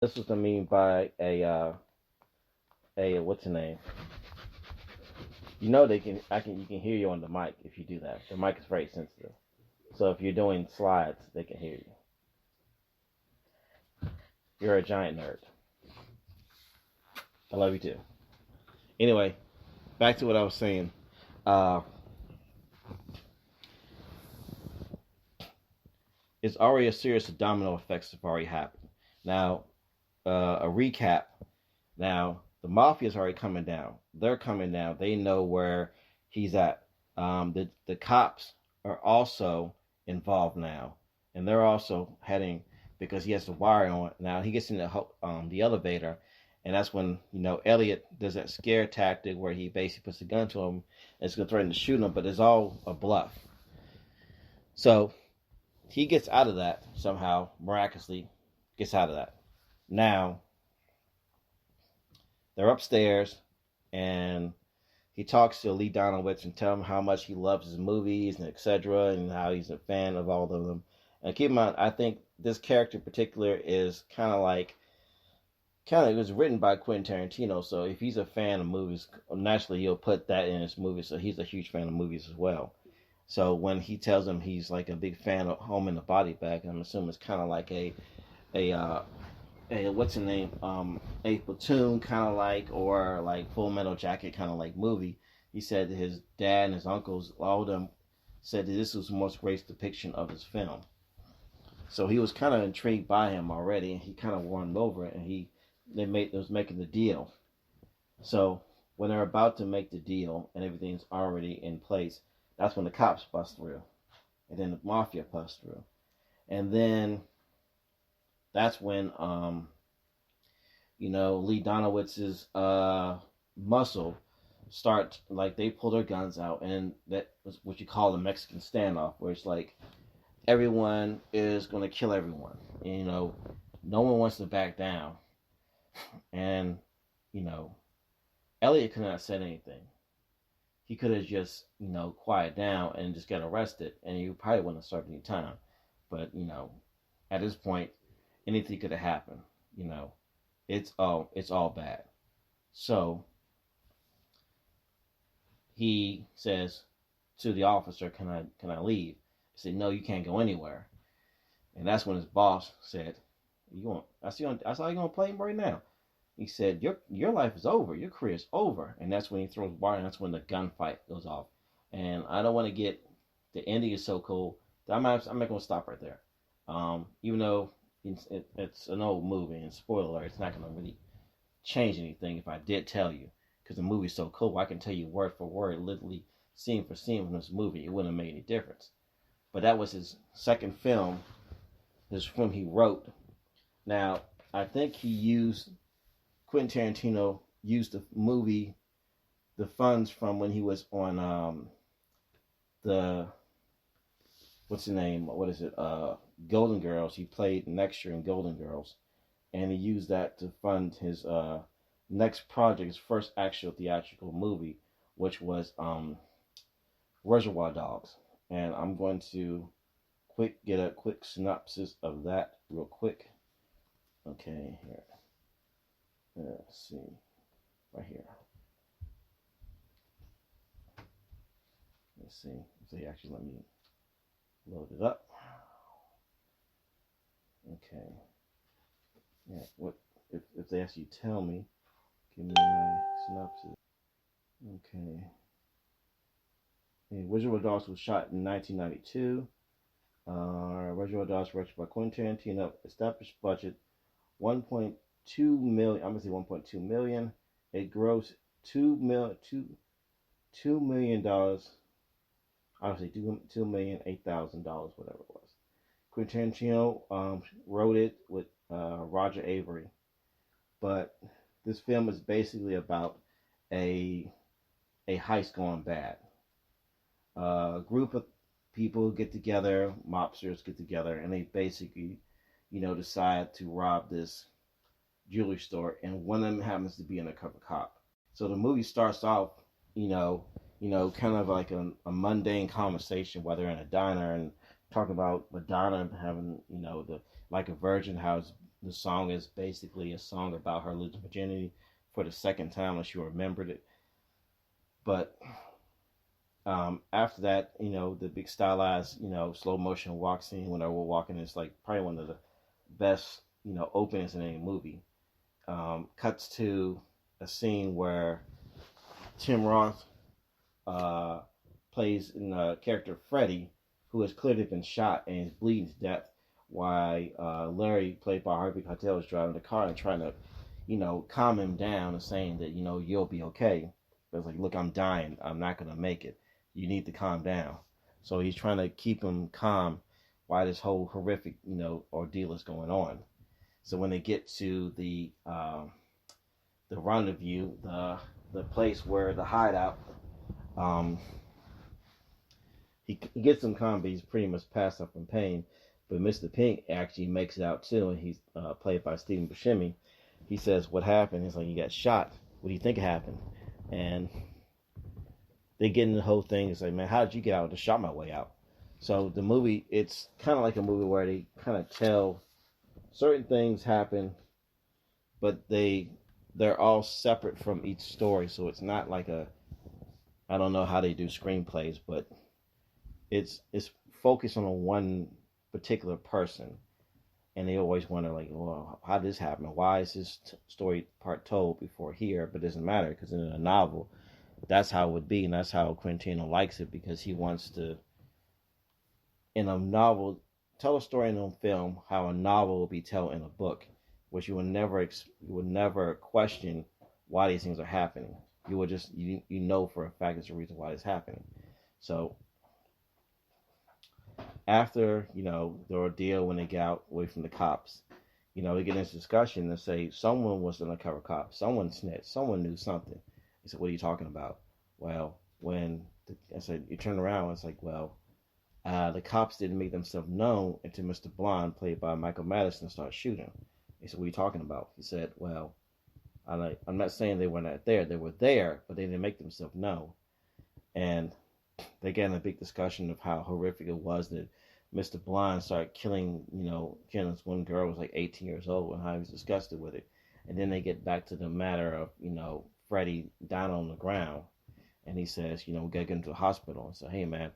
This is what I mean by a what's the name? You know you can hear you on the mic if you do that. The mic is very sensitive. So if you're doing slides, they can hear you. You're a giant nerd. I love you too. Anyway, back to what I was saying. Uh, it's already a series of domino effects have already happened. Now, a recap. Now, the mafia's already coming down. They're coming down. They know where he's at. The cops are also involved now, and they're also heading because he has the wire on. Now he gets in the elevator, and that's when Elliot does that scare tactic where he basically puts a gun to him and is going to threaten to shoot him, but it's all a bluff. So he gets out of that somehow, miraculously, gets out of that. Now they're upstairs, and he talks to Lee Donowitz and tells him how much he loves his movies and etc. and how he's a fan of all of them. And keep in mind, I think this character in particular is it was written by Quentin Tarantino. So if he's a fan of movies, naturally he'll put that in his movies. So he's a huge fan of movies as well. So when he tells him he's like a big fan of Home in the Body Bag, I'm assuming it's kind of like a what's the name? A Platoon kind of like, or like Full Metal Jacket kind of like movie. He said that his dad and his uncles, all of them, said that this was the most great depiction of his film. So he was kind of intrigued by him already, and he kind of won over it, and they was making the deal. So when they're about to make the deal and everything's already in place, that's when the cops bust through, and then the mafia busts through, and then that's when Lee Donowitz's muscle start, like, they pull their guns out, and that was what you call a Mexican standoff, where it's like everyone is going to kill everyone. And, no one wants to back down, and Elliot could not have said anything. He could have just quiet down and just got arrested, and you probably wouldn't have served any time. But at this point, anything could have happened. It's all bad. So he says to the officer, "Can I leave?" He said, "No, you can't go anywhere." And that's when his boss said, "You want? I saw you gonna play him right now." He said, "Your life is over. Your career is over." And that's when he throws wire, and that's when the gunfight goes off. And I don't want to get, the ending is so cool that I'm not gonna stop right there. Even though it's an old movie, and spoiler alert, it's not gonna really change anything if I did tell you, because the movie's so cool. I can tell you word for word, literally scene for scene from this movie. It wouldn't have made any difference. But that was his second film. This film he wrote. Now, I think Quentin Tarantino used the funds from when he was on the, what's the name? What is it? Golden Girls. He played an extra in Golden Girls, and he used that to fund his next project, his first actual theatrical movie, which was Reservoir Dogs. And I'm going to get a quick synopsis of that real quick. Okay, here. Let's see. Right here. Let's see if they actually let me load it up. Okay. Yeah, what if they actually tell me, give me my synopsis. Okay. Reservoir Dogs was shot in 1992. Reservoir Dogs, directed by Quentin Tarantino, established budget 1.2 million. I'm gonna say 1.2 million. It grossed $2 million. I would say $2,008,000, whatever it was. Quentin Tarantino wrote it with Roger Avery, but this film is basically about a heist gone bad. A group of people get together, mobsters get together, and they basically, decide to rob this jewelry store, and one of them happens to be an undercover cop. So the movie starts off, kind of like a mundane conversation while they're in a diner and talking about Madonna having, the like a virgin, how The song is basically a song about her losing virginity for the second time, unless you remembered it. But after that, the big stylized, slow motion walk scene when they're walking is like probably one of the best, openings in any movie. Cuts to a scene where Tim Roth plays in the character Freddy, who has clearly been shot and is bleeding to death, while Larry, played by Harvey Keitel, is driving the car and trying to, calm him down and saying that, you'll be okay. But it's like, look, I'm dying. I'm not going to make it. You need to calm down. So he's trying to keep him calm while this whole horrific, ordeal is going on. So when they get to the rendezvous, the place where the hideout, he gets him calm, but he's pretty much passed out from pain. But Mr. Pink actually makes it out too, and he's played by Stephen Buscemi. He says, "What happened?" He's like, "You got shot. What do you think happened?" And they get into the whole thing. It's like, "Man, how did you get out?" I just shot my way out. So the movie, it's kind of like a movie where they kind of tell certain things happen, but they're all separate from each story. So it's not like I don't know how they do screenplays, but it's focused on one particular person, and they always wonder, like, well, how did this happen? Why is this story part told before here? But it doesn't matter, because in a novel, that's how it would be, and that's how Quentin Tarantino likes it, because he wants to, in a novel, tell a story in a film how a novel will be told in a book, which you would never question why these things are happening. You would just you know for a fact it's a reason why it's happening. So after the ordeal, when they get out away from the cops, they get into discussion and say someone was an undercover cop, someone snitched, someone knew something. He said, "What are you talking about?" Well, I said, you turn around, it's like, well, the cops didn't make themselves known until Mr. Blonde, played by Michael Madison, started shooting. He said, "What are you talking about?" He said, "Well, I'm not saying they were not there. They were there, but they didn't make themselves known." And they got in a big discussion of how horrific it was that Mr. Blonde started killing this one girl who was like 18 years old, and how he was disgusted with it. And then they get back to the matter of, Freddie down on the ground. And he says, we got to get him to the hospital. And so, hey, man,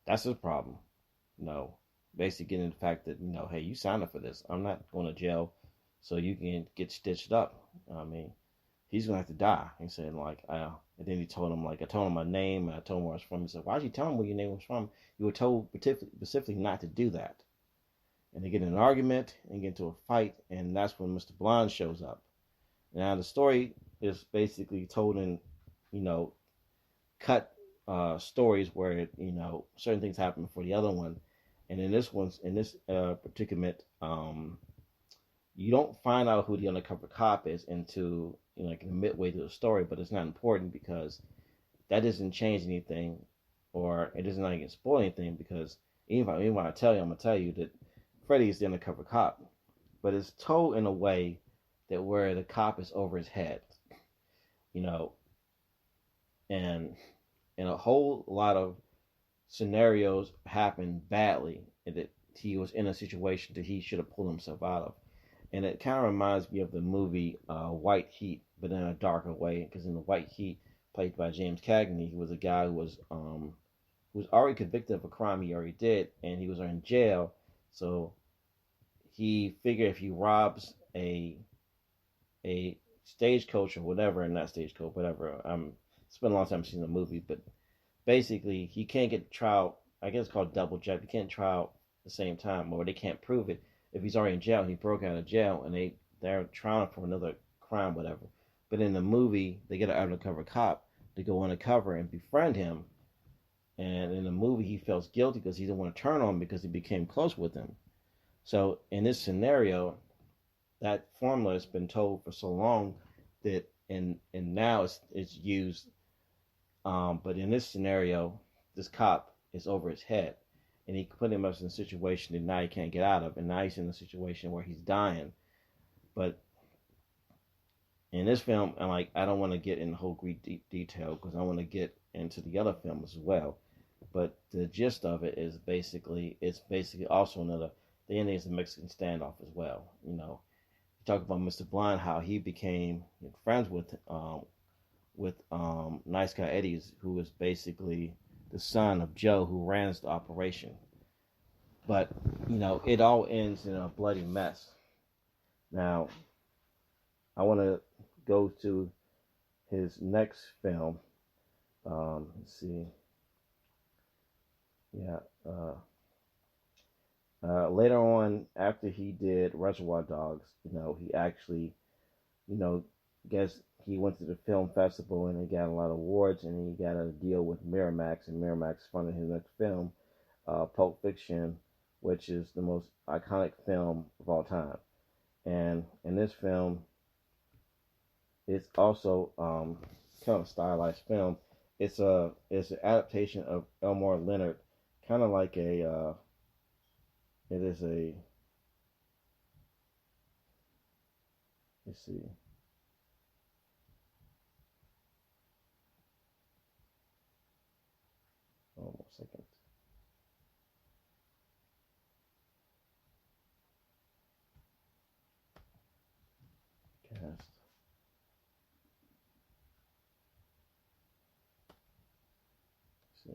that's his problem. Basically getting the fact that, hey, you signed up for this. I'm not going to jail so you can get stitched up. I mean, he's going to have to die. He said, and then he told him, I told him my name, and I told him where I was from. He said, "Why'd you tell him where your name was from? You were told specifically not to do that." And they get in an argument and get into a fight, and that's when Mr. Blonde shows up. Now, the story is basically told in, cut stories where, certain things happen before the other one. And in this predicament, you don't find out who the undercover cop is until like midway through the story, but it's not important because that doesn't change anything, or it doesn't like spoil anything, because even when I tell you, I'm gonna tell you that Freddy is the undercover cop, but it's told in a way that where the cop is over his head, and a whole lot of scenarios happen badly, and that he was in a situation that he should have pulled himself out of. And it kind of reminds me of the movie White Heat, but in a darker way. Because in the White Heat, played by James Cagney, he was a guy who was already convicted of a crime he already did, and he was in jail. So he figured if he robs a stagecoach or whatever, not stagecoach, whatever. It's been a long time since I've seen the movie, but basically he can't get trial. I guess it's called double jeopardy. He can't trial at the same time, or they can't prove it. If he's already in jail, he broke out of jail, and they're trying for another crime, whatever. But in the movie, they get an undercover cop to go undercover and befriend him. And in the movie, he feels guilty because he didn't want to turn on him because he became close with him. So in this scenario, that formula has been told for so long that, and now it's used. But in this scenario, this cop is over his head. And he put him in a situation that now he can't get out of. And now he's in a situation where he's dying. But in this film, I don't want to get in the whole great detail because I want to get into the other films as well. But the gist of it is basically also the ending is a Mexican standoff as well, talk about Mr. Blind, how he became friends with Nice Guy Eddie's, who was basically the son of Joe, who ran the operation. But it all ends in a bloody mess. Now, I want to go to his next film. Let's see. Yeah. Later on, after he did Reservoir Dogs, he actually, guess he went to the film festival and he got a lot of awards, and he got a deal with Miramax, and Miramax funded his next film, Pulp Fiction, which is the most iconic film of all time. And in this film, it's also kind of stylized film. It's an adaptation of Elmore Leonard, kind of like it is a, let's see, hold on a second. Cast. Let's see.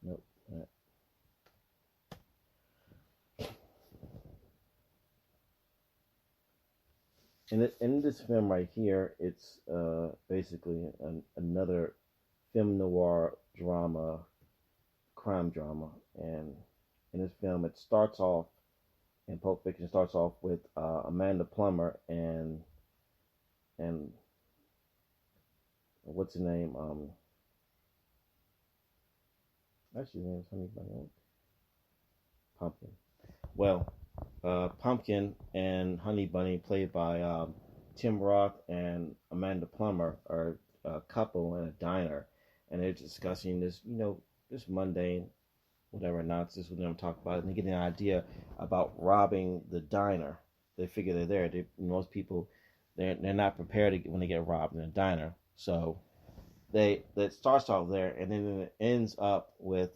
Nope. In this film right here, it's basically another film noir drama, crime drama, and in this film, it starts off. And Pulp Fiction starts off with Amanda Plummer and what's her name? Actually, her name's Honey Bunny. Pumpkin. Well, Pumpkin and Honey Bunny, played by Tim Roth and Amanda Plummer, are a couple in a diner, and they're discussing this, this mundane, whatever nonsense with them talk about it, and they get an idea about robbing the diner. They figure they're there. Most people, they're not prepared when they get robbed in a diner. So that starts off there, and then it ends up with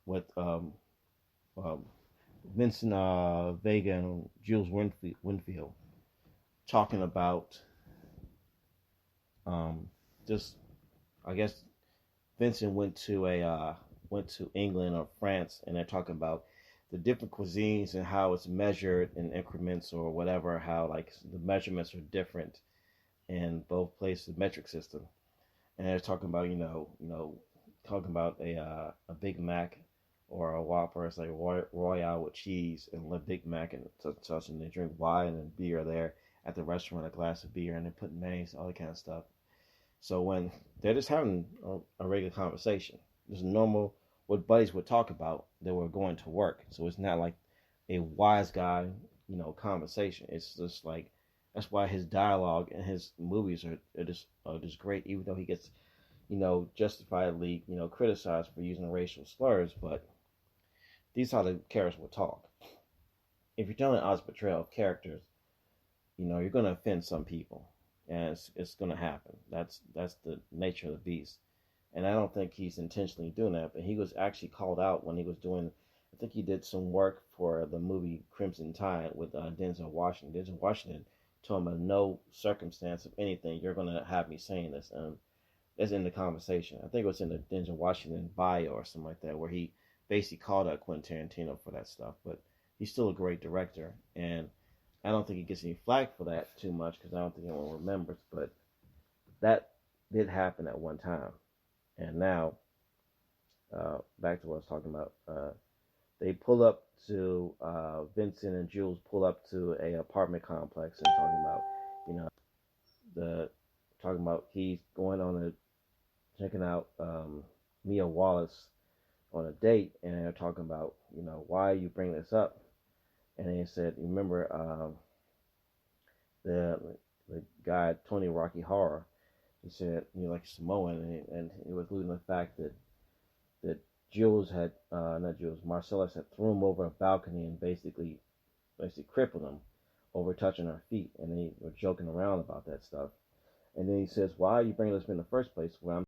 with Vincent Vega and Jules Winfield talking about just, I guess Vincent went to England or France, and they're talking about the different cuisines and how it's measured in increments or whatever. How like the measurements are different in both places, the metric system. And they're talking about talking about a Big Mac or a Whopper. It's like Royale with cheese and a Big Mac and such, and they drink wine and beer there at the restaurant, a glass of beer, and they put mayonnaise, all that kind of stuff. So when they're just having a regular conversation, just normal, what buddies would talk about, they were going to work. So it's not like a wise guy, conversation. It's just like, that's why his dialogue and his movies are just great, even though he gets, justifiably, criticized for using racial slurs. But these are how the characters will talk. If you're telling an honest portrayal of characters, you're going to offend some people, and it's going to happen. That's the nature of the beast. And I don't think he's intentionally doing that, but he was actually called out when he was doing, I think he did some work for the movie Crimson Tide with Denzel Washington. Denzel Washington told him, in no circumstance of anything, you're going to have me saying this. And it's in the conversation. I think it was in the Denzel Washington bio or something like that, where he basically called out Quentin Tarantino for that stuff. But he's still a great director, and I don't think he gets any flack for that too much, because I don't think anyone remembers. But that did happen at one time. And now, back to what I was talking about. They pull up to Vincent and Jules pull up to a apartment complex and talking about, he's going on checking out Mia Wallace on a date, and they're talking about, why you bring this up. And they said, remember the guy Tony Rocky Horror? He said, like Samoan, and it was alluding to the fact that Jules had, not Jules, Marcellus had thrown him over a balcony and basically crippled him over touching her feet, and they were joking around about that stuff. And then he says, why are you bringing us in the first place? Well, I'm